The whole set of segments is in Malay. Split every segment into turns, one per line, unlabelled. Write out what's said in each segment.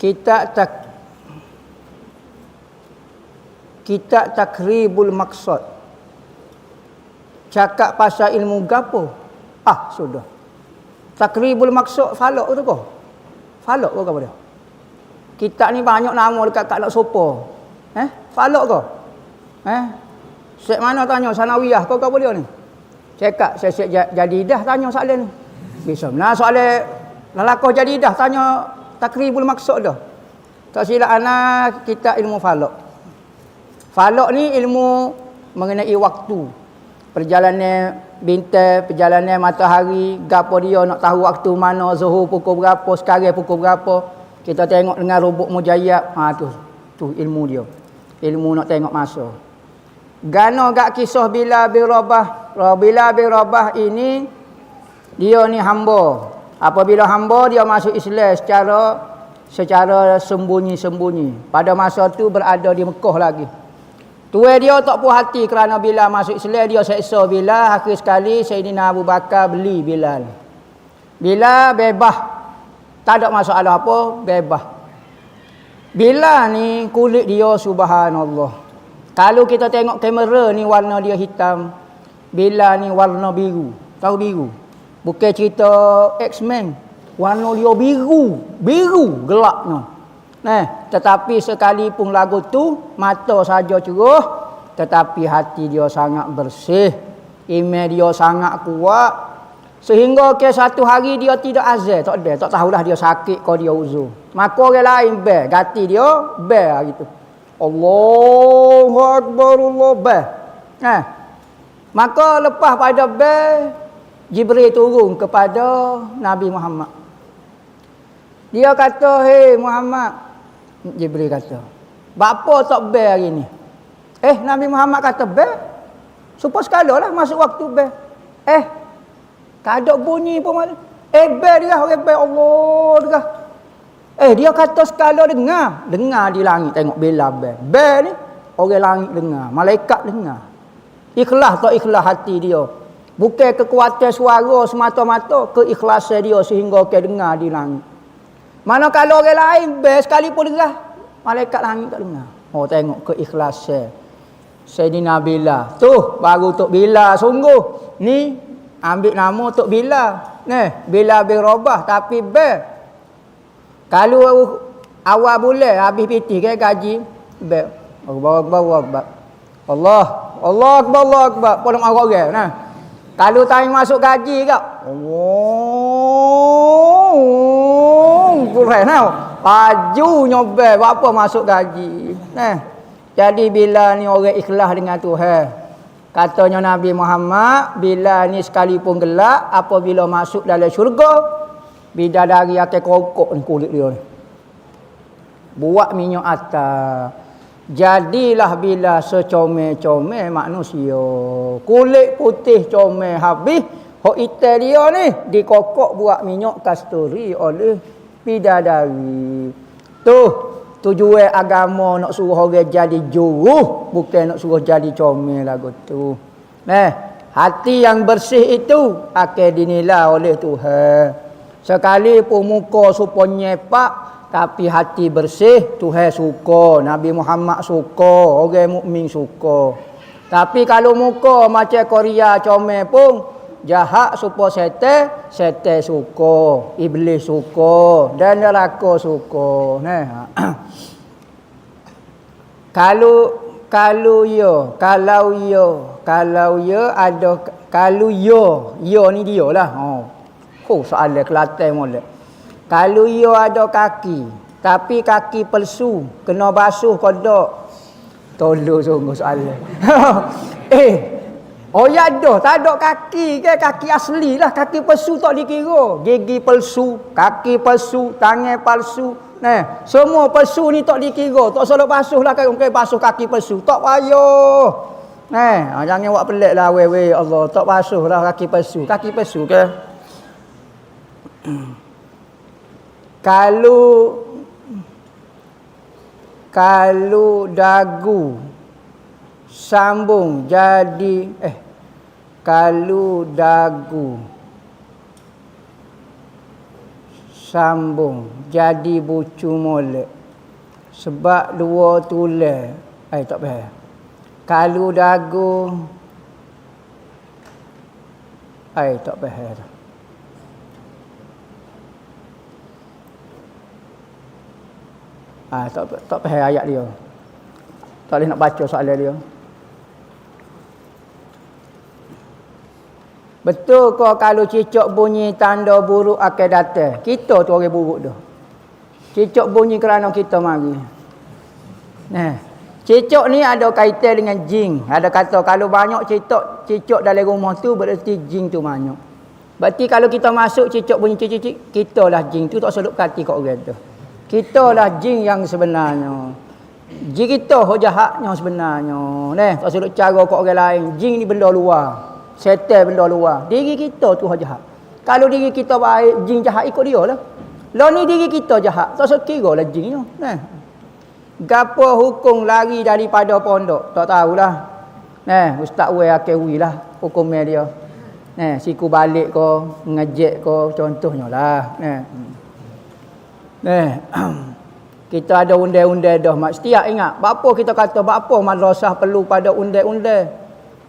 Kitab Takribul Maqsad. Cakap pasal ilmu gapo? Sudah. Takribul Maqsad falak tu kau? Falak kau apa dia? Kitab ni banyak nama dekat kat nak sopo. Falak kau? Syekh mana tanya sanawiyah kau boleh ni? Cakap Syekh Jadidah tanya soalan ni. Bisa mana soalan lelakoh Jadidah tanya Takribul Maqsad dah. Tak silap anak kitab ilmu falak. Falak ni ilmu mengenai waktu. Perjalanan bintang, perjalanan matahari, gapo dia nak tahu waktu mana, zuhur pukul berapa, sekarang pukul berapa. Kita tengok dengan robot mujayyab. Tu ilmu dia. Ilmu nak tengok masa. Gano gak kisah Bilal bin Rabah. Bilal bin Rabah ini dia ni hamba. Apabila hamba dia masuk Islam secara sembunyi-sembunyi. Pada masa tu berada di Mekah lagi. Tuan dia tak puas hati kerana Bilal masuk Islam, dia seksa Bilal. Akhir sekali Sayyidina Abu Bakar beli Bilal. Bilal bebas. Tak ada masalah apa, bebas. Bilal ni kulit dia subhanallah. Kalau kita tengok kamera ni warna dia hitam, Bilal ni warna biru. Tahu biru? Bukan cerita X-Men. Warna dia biru gelapnya. Tetapi sekalipun lagu tu mata saja cerah, tetapi hati dia sangat bersih. Iman dia sangat kuat. Sehingga ke satu hari dia tidak azal, tak tahulah dia sakit ke dia uzur. Maka orang lain ganti dia gitu. Allahu Akbar, Allah maka lepas pada Jibril turun kepada Nabi Muhammad. Dia kata, "Hei Muhammad." Jibril kata, "Bapa tak hari ni?" Nabi Muhammad kata, "Supaya sekala lah masuk waktu tak ada bunyi pun malam. Dia orang Allah dia. Dia kata sekala dengar di langit, tengok Bilal ni orang langit dengar, malaikat dengar. Ikhlas tak ikhlas hati dia. Bukan kekuatan suara semata-mata, keikhlasan dia sehingga ke dengar di langit. Manakala orang lain sekalipun dengar, malaikat langit tak dengar. Tengok keikhlasan Sayyidina Bilal. Baru Tok Bilal sungguh. Ni ambil nama Tok Bilal. Bilal bin Rabah tapi kalau awal bulan habis piti ke gaji Allah Akbar polong orang kalau time masuk gaji kau paju nyobel berapa masuk gaji. Jadi bila ni orang ikhlas dengan Tuhan. Katanya Nabi Muhammad, bila ni sekalipun gelap, apabila masuk dalam syurga, bidadari akan kokok ni kulit dia ni. Buat minyak atas. Jadilah bila secomel-comel manusia. Kulit putih comel habis, hok hitam dia ni dikokok buat minyak kasturi oleh bidadari. Tujuan agama nak suruh orang jadi juruh, bukan nak suruh jadi comel lagu tu. Hati yang bersih itu akan dinilai oleh Tuhan. Sekalipun muka supaya nyepak, tapi hati bersih, Tuhan suka, Nabi Muhammad suka, orang mukmin suka. Tapi kalau muka macam Korea comel pun jahat supaya setan suka, iblis suka dan neraka suka. Kalau yo ni dia lah. Soalan Kelantan molek. Kalau yo ada kaki, tapi kaki palsu, kena basuh kodok. Tolong sungguh soalan. Ya dah, tak ada kaki ke? Kaki asli lah. Kaki palsu tak dikira. Gigi palsu, kaki palsu, tangan palsu. Semua palsu ni tak dikira. Tak salah basuh lah. Kalau basuh kaki palsu, tak payah. Jangan buat pelik lah. Allah, tak basuh lah kaki palsu. Kaki palsu ke? Kalau dagu sambung jadi kalau dagu sambung jadi bucu molek. Sebab dua tulang. Tak faham. Kalau dagu tak faham. Tak faham ayat dia. Tak boleh nak baca soalan dia. Betul ke kalau cicak bunyi tanda buruk akan datang? Kita tu orang buruk dah. Cicak bunyi kerana kita mari. Cicak ni ada kaitan dengan jin. Ada kata kalau banyak cicak dalam rumah tu berarti jin tu banyak. Berarti kalau kita masuk cicak bunyi cicik, kita lah jin tu, tak seluk kati kat orang tu. Kita lah jin yang sebenarnya. Jin kita jahatnya sebenarnya. Tak seluk cara kat orang lain. Jin ni benda luar. Setan benda luar. Diri kita tu jahat. Kalau diri kita baik, jin jahat ikut dia lah. Lah ni diri kita jahat. Tak seluk kira lah jin tu. Gapo hukum lari daripada pondok? Tak tahulah. Ustaz Wei Akewi lah hukumnya dia. Siku balik ke, ngejek ke, contohnya lah. Kita ada undang-undang dah. Setiap ingat, bapa kita kata, bapa madrasah perlu pada undang-undang.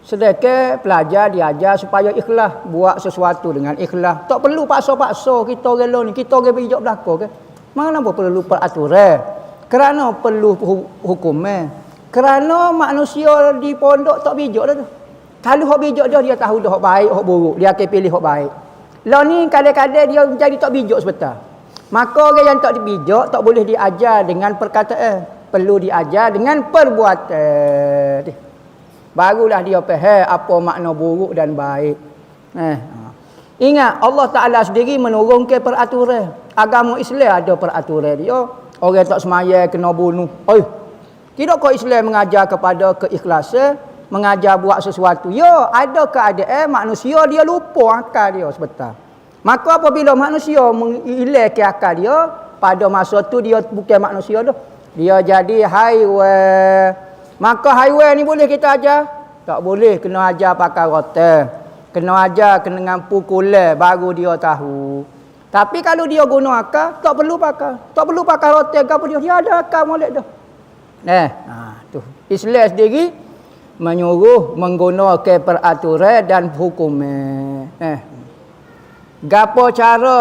Sedekah pelajar diajar supaya ikhlas, buat sesuatu dengan ikhlas. Tak perlu paksa-paksa kita orang ni, kita orang bijak belaka ke. Mana perlu peraturan? Kerana perlu hukumnya. Kerana manusia di pondok tak bijak dah tu. Kalau hak bijak dia tahu dah hak baik, hak buruk. Dia akan pilih hak baik. Lah ni kadang-kadang dia jadi tak bijak sebentar. Maka orang yang tak bijak tak boleh diajar dengan perkataan. Perlu diajar dengan perbuatan. Barulah dia faham apa makna buruk dan baik. Ingat Allah Ta'ala sendiri menurunkan peraturan. Agama Islam ada peraturan dia. Orang tak semaya kena bunuh. Tidak kau Islam mengajar kepada keikhlasan, mengajar buat sesuatu. Ya, ada keadaan manusia dia lupa akal dia sebentar. Maka apabila manusia menghilangkan akal dia, pada masa tu dia bukan manusia dah. Dia jadi haiwan. Maka haiwan ni boleh kita ajar? Tak boleh, kena ajar pakai rotan. Kena ajar dengan pukulan baru dia tahu. Tapi kalau dia guna akal, tak perlu pakai. Tak perlu pakai rotan ke apa dia ada akal molek dah. Tu. Islam sendiri menyuruh menggunakan peraturan dan hukum. Gapo cara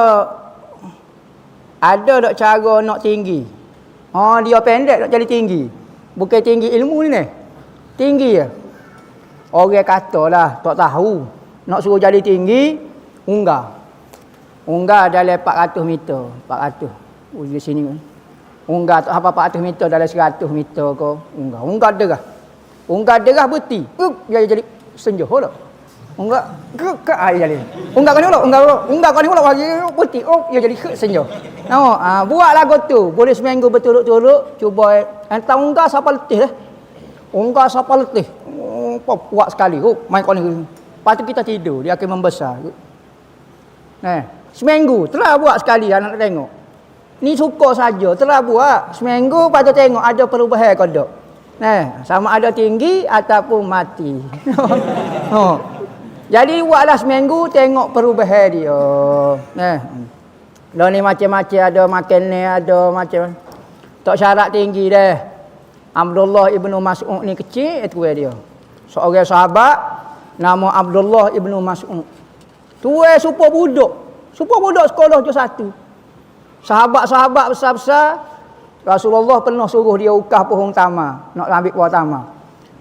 ada tak cara nak tinggi? Dia pendek nak jadi tinggi. Bukan tinggi ilmu ni. Tinggi ya. Orang katalah tak tahu. Nak suruh jadi tinggi, unggah. Unggah dalam 400 meter. 400. Di sini kan. Unggah tak apa 400 meter dalam 100 meter ke. Unggah derah. Unggah derah berhenti. Dia jadi senjuh lah. Unggah ke air jadi. Unggah kan dulu. Unggah kan dulu bagi berhenti. Dia jadi ke senjuh. Buat lagu tu. Boleh seminggu berturut-turut. Cuba entah unggah siapa letih lah. Unggah siapa letih. Kuat sekali. Main kau ni. Lepas tu kita tidur. Dia akan membesar. Seminggu telah buat sekali anak tengok. Ni suka saja telah buat seminggu pada tengok ada perubahan ke tak. Sama ada tinggi ataupun mati. Jadi buatlah seminggu tengok perubahan dia. Lah ni macam-macam ada makan ni ada macam tak syarat tinggi dah. Abdullah ibnu Mas'ud ni kecil itu dia. Seorang sahabat nama Abdullah ibnu Mas'ud. Tua supaya budak. Supaya budak sekolah je satu. Sahabat-sahabat besar-besar, Rasulullah pernah suruh dia ukah pohon tamar. Nak ambil buah tamar.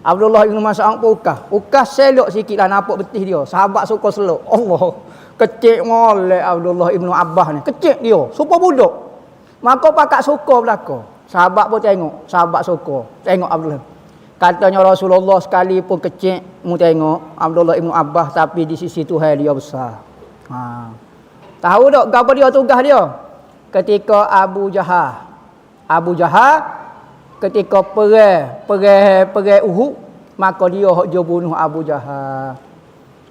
Abdullah bin Mas'ud pun ukah. Ukah selok sikit lah nampak betih dia. Sahabat suka selok. Allah. Kecil molek Abdullah bin Abbas ni. Kecil dia. Supaya budak. Maka pakak suka belaka. Sahabat pun tengok. Sahabat suka. Tengok Abdullah. Katanya Rasulullah sekali pun kecil. Mu tengok Abdullah bin Abbas. Tapi di sisi Tuhan dia besar. Tahu tak apa dia tugas dia? Ketika Abu Jahal ketika perang Uhud, maka dia hok jo bunuh Abu Jahal.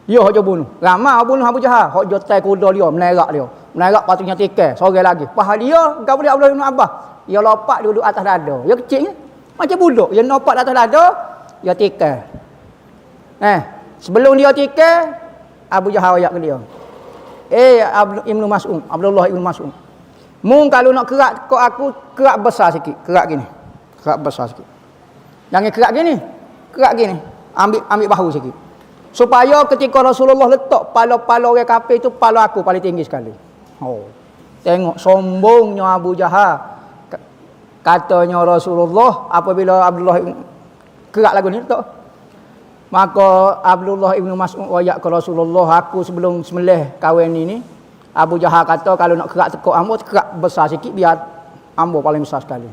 Dia hok jo bunuh. Ramai bunuh Abu Jahal, hok jo tai kuda dia, menerak dia. Menerak patutnya tikai, seorang lagi. Pahal dia, gapo dia Abdullah bin Abbas. Dia lompat duduk atas dada. Dia kecil macam budak. Dia lompat atas dada, dia tikai. Sebelum dia tikai, Abu Jahal ayat ke dia. Abdullah ibnu Mas'ud. Mung kalau nak kerak kok aku kerak besar sikit, kerak gini. Kerak besar sikit. Jangan kerak gini. Kerak gini. Ambil bahu sikit. Supaya ketika Rasulullah letak pala-pala orang kafir itu, pala aku paling tinggi sekali. Oh. Tengok sombongnya Abu Jahal. Katanya Rasulullah apabila Abdullah kerak lagu ni letak. Maka Abdullah ibn Mas'ud wayak ke Rasulullah, aku sebelum sembelih kahwin ini, Abu Jahal kata kalau nak kerak tekuk ambo, kerak besar sikit biar ambo paling besar sekali.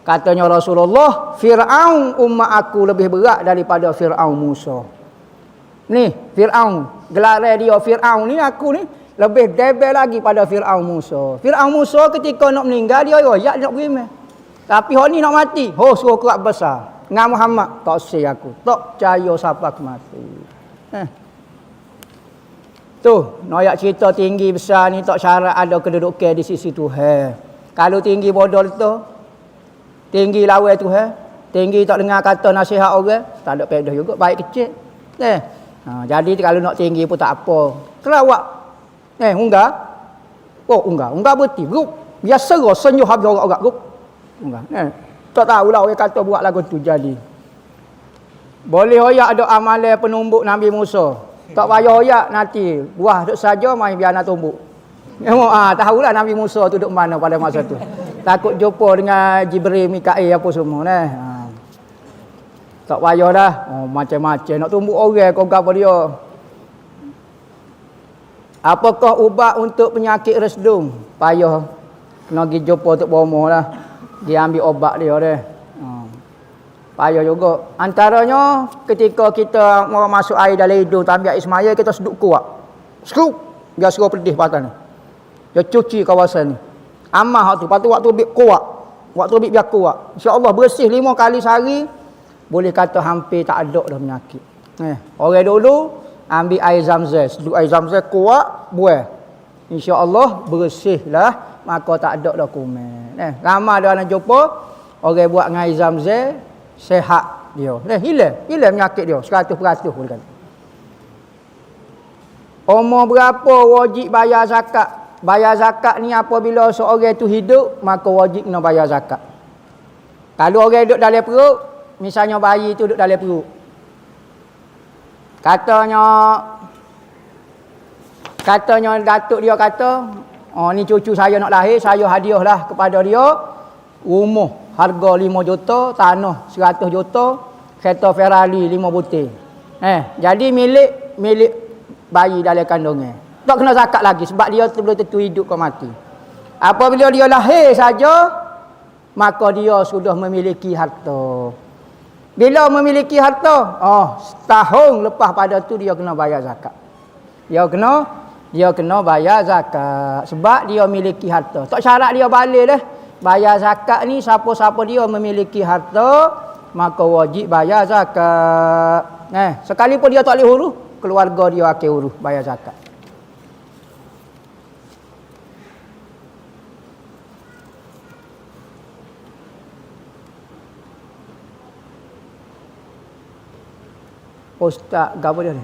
Katanya Rasulullah, Fir'aun umat aku lebih berat daripada Fir'aun Musa. Ni Fir'aun, gelar dia Fir'aun ni, aku ni lebih debel lagi pada Fir'aun Musa. Fir'aun Musa ketika nak meninggal dia royak, dia nak beriman. Tapi hok ni nak mati, suruh kerak besar. Dengan Muhammad, tak say aku. Tak percaya siapa aku mati. Tu, noyak cerita tinggi besar ni tak syarat ada kedudukan di sisi Tuhan. Kalau tinggi bodoh tu, tinggi lawan Tuhan, tinggi tak dengar kata nasihat orang, tak ada pedah juga, baik kecil. Jadi kalau nak tinggi pun tak apa. Kelawak. Unggah. Unggah berhenti. Biasa senyum habis orang-orang. Unggah. Tak tahulah orang kata buat lagu tu jadi. Boleh hoyak ada amalan penumbuk Nabi Musa. Tak payah hoyak nanti. Buah duk saja mai biar nak tumbuk. Tahulah Nabi Musa tu duk mana pada masa tu. Takut jumpa dengan Jibril, Mikail apa semua Tak payah dah. Macam-macam nak tumbuk orang kau gapo dia. Apakah ubat untuk penyakit resdung? Payah kena pergi jumpa Tok Bomo lah. Dia ambil obat dia dah. Payah juga. Antaranya ketika kita mau masuk air dalam hidung ambil air semaya, kita seduk kuat. Skrup. Dia suruh pedih patah ni. Dia cuci kawasan ni. Amah tu. Lepas tu waktu ambil kuat. Waktu ambil biar kuat. InsyaAllah bersih 5 kali sehari. Boleh kata hampir tak ada dah penyakit. Orang dulu ambil air Zamzam. Seduk air Zamzam kuat. Buah. InsyaAllah bersih lah. Maka tak ada dah kuman. Ramai dah nak jumpa orang buat dengan air Zamzam, sehat dia. Hilang penyakit dia 100% boleh kata. Umur berapa wajib bayar zakat? Bayar zakat ni apabila seorang tu hidup, maka wajib kena bayar zakat. Kalau orang duduk dalam perut, misalnya bayi tu duduk dalam perut. Katanya datuk dia kata, ni cucu saya nak lahir, saya hadiahlah kepada dia rumah harga 5 juta, tanah 100 juta, kereta Ferrari 5 butir. Jadi milik bayi dalam kandungan. Tak kena zakat lagi sebab dia belum tentu hidup ke mati. Apabila dia lahir saja, maka dia sudah memiliki harta. Bila memiliki harta, setahun lepas pada tu dia kena bayar zakat. Dia kena bayar zakat sebab dia memiliki harta. Tak syarat dia balik dah. Bayar zakat ni siapa-siapa dia memiliki harta, maka wajib bayar zakat. Sekalipun dia tak boleh urus, keluarga dia akan urus bayar zakat. Ustaz, apa dia ni?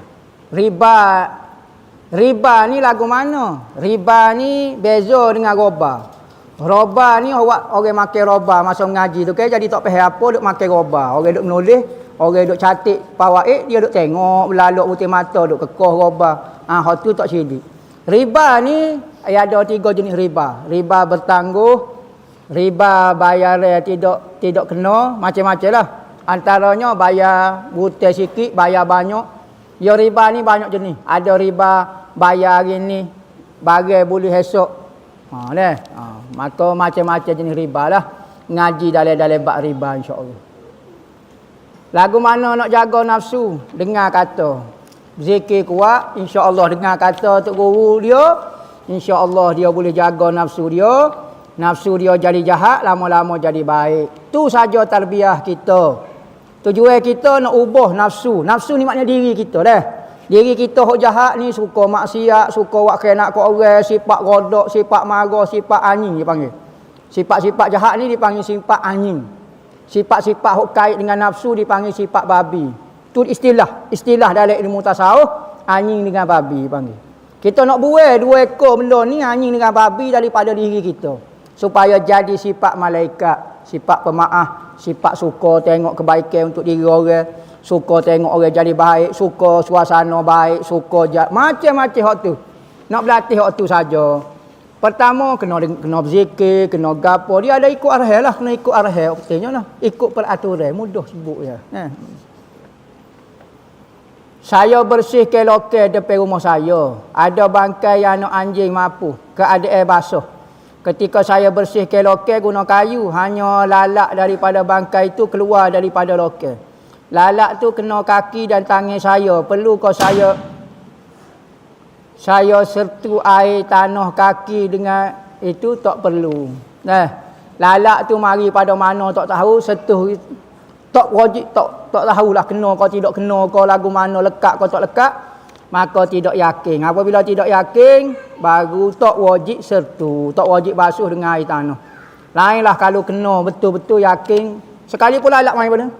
Riba ni lagu mana? Riba ni beza dengan roba. Roba ni orang makan roba masa mengaji tu kan, jadi tak faham apa duk makan roba. Orang duk menulis, orang duk catik fawaid, dia duk tengok belaluk putih mata duk kekoh roba. Hak tu tak sidik. Riba ni ada 3 jenis riba. Riba bertangguh, riba bayaran tidak kena, macam-macam lah. Antaranya bayar butir sikit, bayar banyak. Ya riba ni banyak jenis. Ada riba bayar hari ni, barang boleh esok. Maka macam-macam jenis riba lah. Ngaji dalam bab riba insya-Allah. Lagu mana nak jaga nafsu? Dengar kata. Zikir kuat, insya-Allah dengar kata tok guru dia, insya-Allah dia boleh jaga nafsu dia. Nafsu dia jadi jahat, lama-lama jadi baik. Tu saja tarbiyah kita. Tujuan kita nak ubah nafsu. Nafsu ni maknanya diri kita dah. Diri kita hok jahat ni suka maksiat, suka buat khianat ke orang, sifat godok, sifat marah, sifat anjing dia panggil. Sifat-sifat jahat ni dipanggil sifat anjing. Sifat-sifat hok kait dengan nafsu dipanggil sifat babi. Tu istilah dalam ilmu tasawuf, anjing dengan babi panggil. Kita nak buai 2 ekor benda ni anjing dengan babi daripada diri kita. Supaya jadi sifat malaikat, sifat pemaaf, sifat suka tengok kebaikan untuk diri orang, suka tengok orang jadi baik, suka suasana baik, suka macam-macam hak tu. Nak berlatih hak tu saja. Pertama kena berzikir, kena gapo. Dia ada ikut arahan lah, kena ikut arahan betulnya lah. Ikut peraturan, mudah sebut ya. Saya bersihkan lokal depan rumah saya. Ada bangkai anak anjing mampu. Keadaan basah. Ketika saya bersihkan lokal guna kayu, hanya lalak daripada bangkai itu keluar daripada lokal. Lalak tu kena kaki dan tangan saya. Perlu kau saya sertu air tanah kaki dengan itu tak perlu. Lalak tu mari pada mana tak tahu, setuh tak wajib tak tahulah kena kau tidak kena kau lagu mana lekat kau tak lekat, maka tidak yakin. Apabila tidak yakin baru tak wajib sertu, tak wajib basuh dengan air tanah. Lainlah kalau kena betul-betul yakin, sekali pun lalak main pada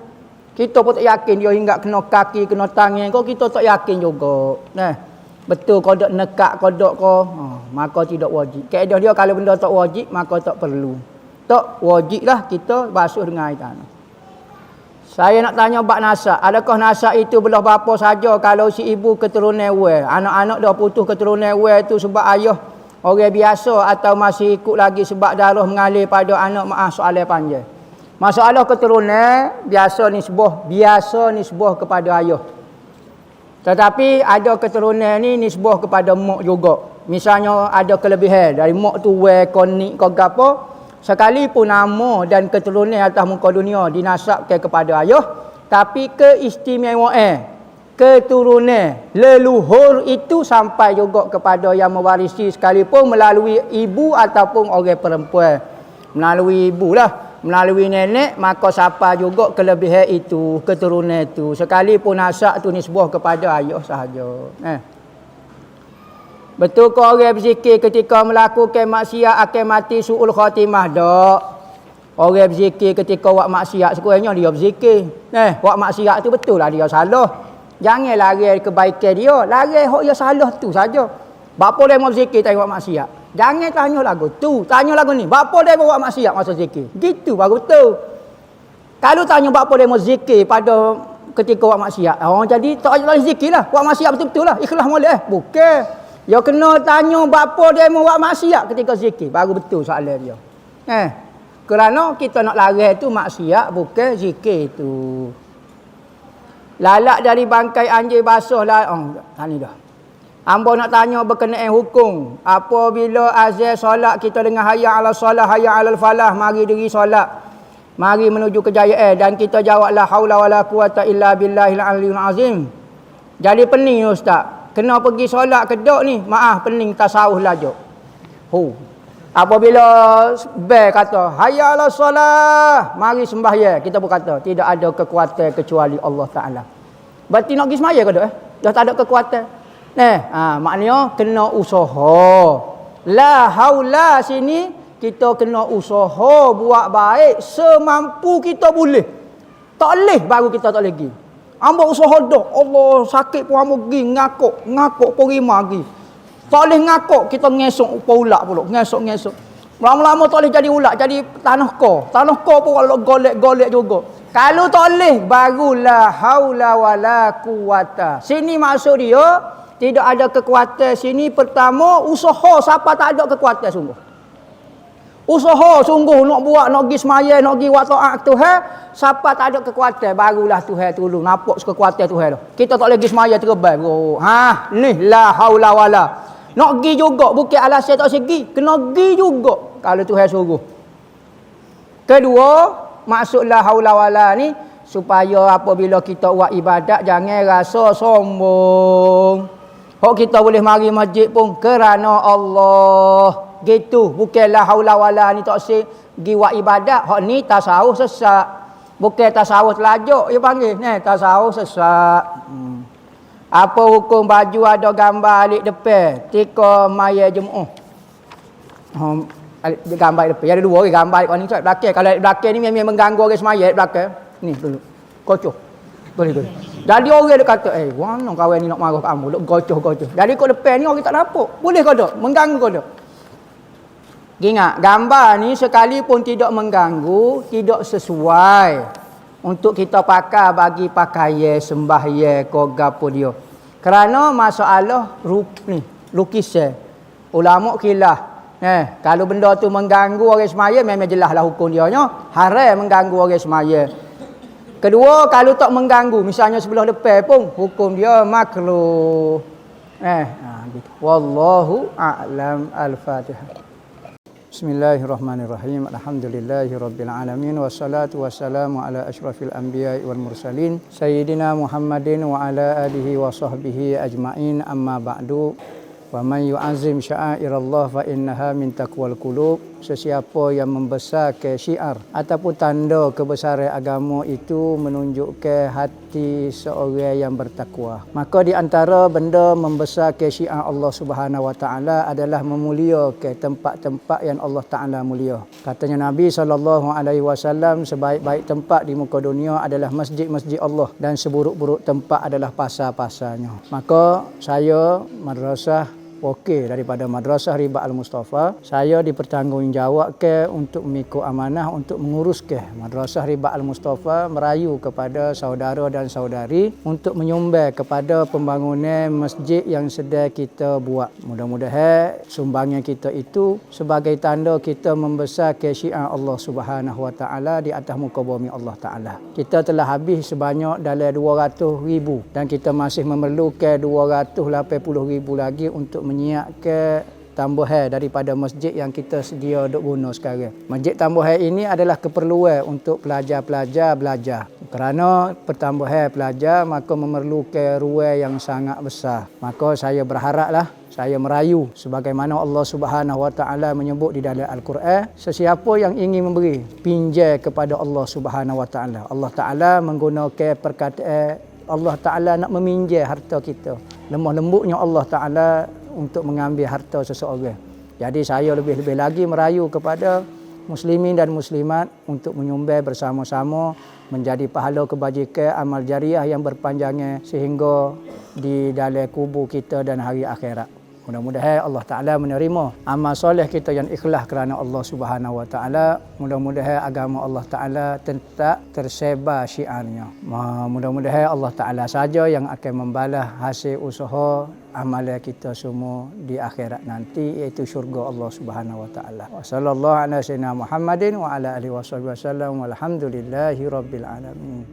kita pun tak yakin dia hingga kena kaki kena tangan kau, kita tak yakin juga. Betul kau dak nekak kau dak kau, maka tidak wajib. Kaedah dia kalau benda tak wajib maka tak perlu. Tak wajiblah kita basuh dengan air tanah. Saya nak tanya bab nasab. Adakah nasab itu belah bapa saja kalau si ibu keturunan well? Anak-anak dah putus keturunan well tu sebab ayah orang biasa atau masih ikut lagi sebab darah mengalir pada anak? Maaf soalan panjang. Masalah keturunan biasa nisbah kepada ayah. Tetapi ada keturunan ni nisbah kepada mak juga. Misalnya ada kelebihan dari mak tu well konik kau gapo, sekalipun nama dan keturunan atas muka dunia dinasabkan kepada ayah, tapi keistimewaan keturunan leluhur itu sampai juga kepada yang mewarisi sekalipun melalui ibu ataupun orang perempuan. Melalui ibu lah, melalui nenek, maka siapa juga kelebihan itu, keturunan itu, sekalipun nasab tu nisbah kepada ayah sahaja. Betul ke orang berzikir ketika melakukan maksiat akan mati su'ul khatimah? Tak. Orang berzikir ketika buat maksiat sekurangnya dia berzikir. Buat maksiat tu betul lah dia salah. Jangan lari kebaikan dia, lari hak dia salah tu saja. Bapa dia mau berzikir tak buat maksiat? Jangan tanya lagu tu, tanya lagu ni. Bapa dia buat maksiat masa zikir. Gitu baru betul. Kalau tanya bapa dia mau zikir pada ketika buat maksiat, jadi tak ada zikir lah. Buat maksiat betul-betul lah. Ikhlas molek. Bukan. Dia kena tanya bapa dia mau buat maksiat ketika zikir. Baru betul soalan dia. Kerana kita nak lari tu maksiat bukan zikir tu. Lalak dari bangkai anjing basah lah. Tani dah. Hamba nak tanya berkenaan hukum. Apabila azan solat kita dengan hayya ala solah, hayya ala falah, mari diri solat, mari menuju kejayaan, dan kita jawab la haula wala quwata illa billahil aliyyil azim. Jadi pening ustaz. Kena pergi solat kedok ni, maaf pening tasawuf lajuk. Apabila bel kata hayya ala solah, mari sembahyang, kita pun kata tidak ada kekuatan kecuali Allah Taala. Berarti nak pergi sembahyang ke dak? Dah tak ada kekuatan. Maknanya kena usaha. La haula sini kita kena usaha buat baik semampu kita boleh. Tak boleh baru kita tak lagi. Hamba usaha dah. Allah sakit pun hamba pergi ngakuk pun rima pergi. Tak boleh ngakuk kita ngesok ulak pula. Ngesok. Lama-lama tak boleh jadi ulak, jadi tanah ko. Tanah ko pun kalau golek juga. Kalau tak boleh baru la haula wala quwata. Sini maksud dia tidak ada kekuatan sini. Pertama usaha, siapa tak ada kekuatan sungguh. Usaha sungguh nak buat, nak pergi semaya, nak pergi buat taat Tuhan, siapa tak ada kekuatan barulah Tuhan tolong. Nampak kekuatan Tuhan tu. Kita tak lagi semaya terbaik bro. Ni la haula wala. Nak pergi juga bukan alasan tak segi, kena pergi juga kalau Tuhan suruh. Kedua, maksud la haula wala ni supaya apabila kita buat ibadat jangan rasa sombong. Hak kita boleh mari masjid pun kerana Allah. Gitu, bukan la haula wala ni tak sih pergi buat ibadat. Hak ni tasawuf sesat. Bukan tasawuf telajuk dia panggil. Tasawuf sesat. Apa hukum baju ada gambar alik depan ketika maya Jumaat? Gambar alik depan. Ada dua orang gambar alik ni belakang. Kalau alik belakang ni memang mengganggu orang semaya alik belakang. Ni dulu. Kocok. Boleh. Jadi orang dia kata, mana kawan ni nak marah kamu, nak gocoh-gocoh. Jadi kau depan ni orang tak nampak. Boleh kau tak? Mengganggu kau tak? Ingat, gambar ni sekalipun tidak mengganggu, tidak sesuai untuk kita pakai bagi pakaian, sembahyang, kau gapo dia. Kerana masalah lukisan. Ulama kilah. Kalau benda tu mengganggu orang semaya, memang jelaslah hukum dia nya. Haram mengganggu orang semaya. Kedua, kalau tak mengganggu, misalnya sebelah depan pun, hukum dia makruh. Gitu. Wallahu a'lam. Al-Fatihah. Bismillahirrahmanirrahim. Alhamdulillahirabbil alamin wassalatu wassalamu ala asyrafil anbiya'i wal mursalin sayyidina Muhammadin wa ala alihi wa sahbihi ajmain. Amma ba'du. Wa man yu'azzim sya'airallah fa innaha min taqwal qulub. Sesiapa yang membesarkan syiar ataupun tanda kebesaran agama itu menunjukkan hati seorang yang bertakwa. Maka di antara benda membesarkan syiar Allah Subhanahu wa taala adalah memuliakan tempat-tempat yang Allah taala mulia. Katanya Nabi SAW, sebaik-baik tempat di muka dunia adalah masjid-masjid Allah dan seburuk-buruk tempat adalah pasar-pasarnya. Maka saya madrasah Okey, daripada Madrasah Riba Al-Mustafa, saya dipertanggungjawabkan untuk mengikut amanah untuk menguruskan Madrasah Riba Al-Mustafa, merayu kepada saudara dan saudari untuk menyumbang kepada pembangunan masjid yang sedang kita buat. Mudah-mudahan sumbangan kita itu sebagai tanda kita membesarkan syiar Allah Subhanahu wa taala di atas muka bumi Allah taala. Kita telah habis sebanyak dalam 200,000 dan kita masih memerlukan 280,000 lagi untuk menyiapkan tambahan daripada masjid yang kita sedia duk guna sekarang. Masjid tambahan ini adalah keperluan untuk pelajar-pelajar belajar. Kerana pertambahan pelajar maka memerlukan ruang yang sangat besar. Maka saya berharaplah, saya merayu sebagaimana Allah Subhanahu wa taala menyebut di dalam Al-Quran, sesiapa yang ingin memberi pinjam kepada Allah Subhanahu wa taala. Allah taala menggunakan perkataan Allah taala nak meminjam harta kita. Lemah lembutnya Allah taala untuk mengambil harta seseorang. Jadi saya lebih-lebih lagi merayu kepada muslimin dan muslimat untuk menyumbang bersama-sama menjadi pahala kebajikan amal jariah yang berpanjangnya sehingga di dalam kubur kita dan hari akhirat. Mudah-mudahan Allah Ta'ala menerima amal soleh kita yang ikhlas kerana Allah Subhanahu Wa Ta'ala. Mudah-mudahan agama Allah Ta'ala tetap tersebar syiarnya. Mudah-mudahan Allah Ta'ala saja yang akan membalas hasil usaha amalan kita semua di akhirat nanti, iaitu syurga Allah Subhanahu Wa Ta'ala. Wa sallallahu ala sayyidina Muhammadin wa ala alihi wasallam walhamdulillahi rabbil alamin.